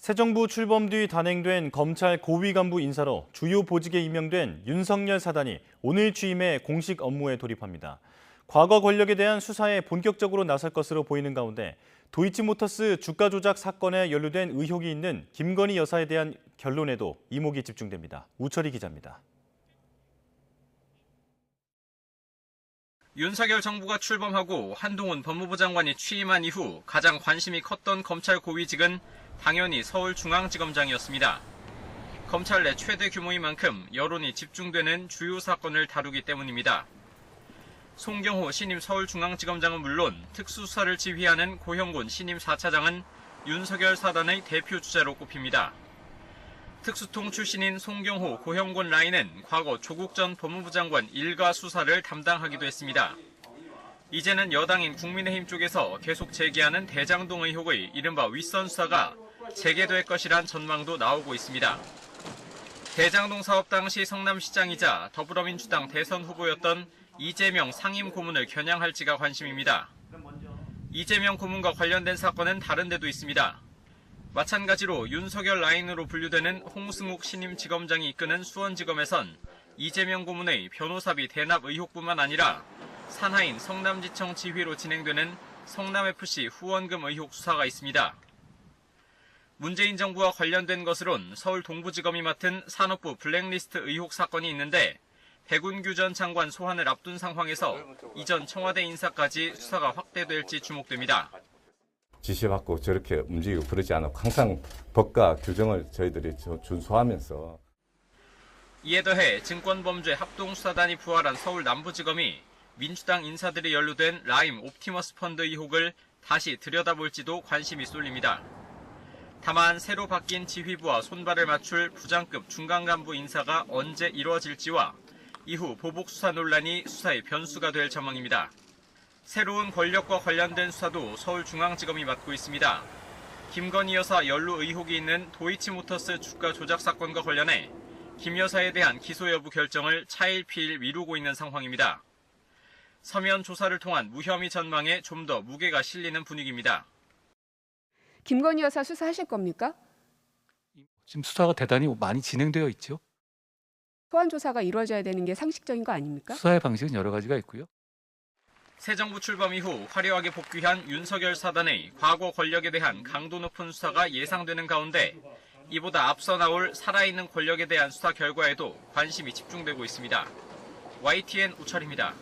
새 정부 출범 뒤 단행된 검찰 고위 간부 인사로 주요 보직에 임명된 윤석열 사단이 오늘 취임해 공식 업무에 돌입합니다. 과거 권력에 대한 수사에 본격적으로 나설 것으로 보이는 가운데 도이치모터스 주가 조작 사건에 연루된 의혹이 있는 김건희 여사에 대한 결론에도 이목이 집중됩니다. 우철희 기자입니다. 윤석열 정부가 출범하고 한동훈 법무부 장관이 취임한 이후 가장 관심이 컸던 검찰 고위직은 당연히 서울중앙지검장이었습니다. 검찰 내 최대 규모인 만큼 여론이 집중되는 주요 사건을 다루기 때문입니다. 송경호 신임 서울중앙지검장은 물론 특수수사를 지휘하는 고형곤 신임 4차장은 윤석열 사단의 대표 주자로 꼽힙니다. 특수통 출신인 송경호, 고형곤 라인은 과거 조국 전 법무부 장관 일가 수사를 담당하기도 했습니다. 이제는 여당인 국민의힘 쪽에서 계속 제기하는 대장동 의혹의 이른바 윗선 수사가 재개될 것이란 전망도 나오고 있습니다. 대장동 사업 당시 성남시장이자 더불어민주당 대선 후보였던 이재명 상임 고문을 겨냥할지가 관심입니다. 이재명 고문과 관련된 사건은 다른 데도 있습니다. 마찬가지로 윤석열 라인으로 분류되는 홍승욱 신임 지검장이 이끄는 수원지검에선 이재명 고문의 변호사비 대납 의혹뿐만 아니라 산하인 성남지청 지휘로 진행되는 성남FC 후원금 의혹 수사가 있습니다. 문재인 정부와 관련된 것으론 서울 동부지검이 맡은 산업부 블랙리스트 의혹 사건이 있는데 백운규 전 장관 소환을 앞둔 상황에서 이전 청와대 인사까지 수사가 확대될지 주목됩니다. 지시받고 저렇게 움직이고 그러지 않고 항상 법과 규정을 저희들이 준수하면서. 이에 더해 증권범죄 합동수사단이 부활한 서울 남부지검이 민주당 인사들이 연루된 라임 옵티머스 펀드 의혹을 다시 들여다볼지도 관심이 쏠립니다. 다만 새로 바뀐 지휘부와 손발을 맞출 부장급 중간간부 인사가 언제 이루어질지와 이후 보복 수사 논란이 수사의 변수가 될 전망입니다. 새로운 권력과 관련된 수사도 서울중앙지검이 맡고 있습니다. 김건희 여사 연루 의혹이 있는 도이치모터스 주가 조작 사건과 관련해 김 여사에 대한 기소 여부 결정을 차일피일 미루고 있는 상황입니다. 서면 조사를 통한 무혐의 전망에 좀 더 무게가 실리는 분위기입니다. 김건희 여사 수사하실 겁니까? 지금 수사가 대단히 많이 진행되어 있죠. 소환 조사가 이루어져야 되는 게 상식적인 거 아닙니까? 수사의 방식은 여러 가지가 있고요. 새 정부 출범 이후 화려하게 복귀한 윤석열 사단의 과거 권력에 대한 강도 높은 수사가 예상되는 가운데 이보다 앞서 나올 살아있는 권력에 대한 수사 결과에도 관심이 집중되고 있습니다. YTN 우철입니다.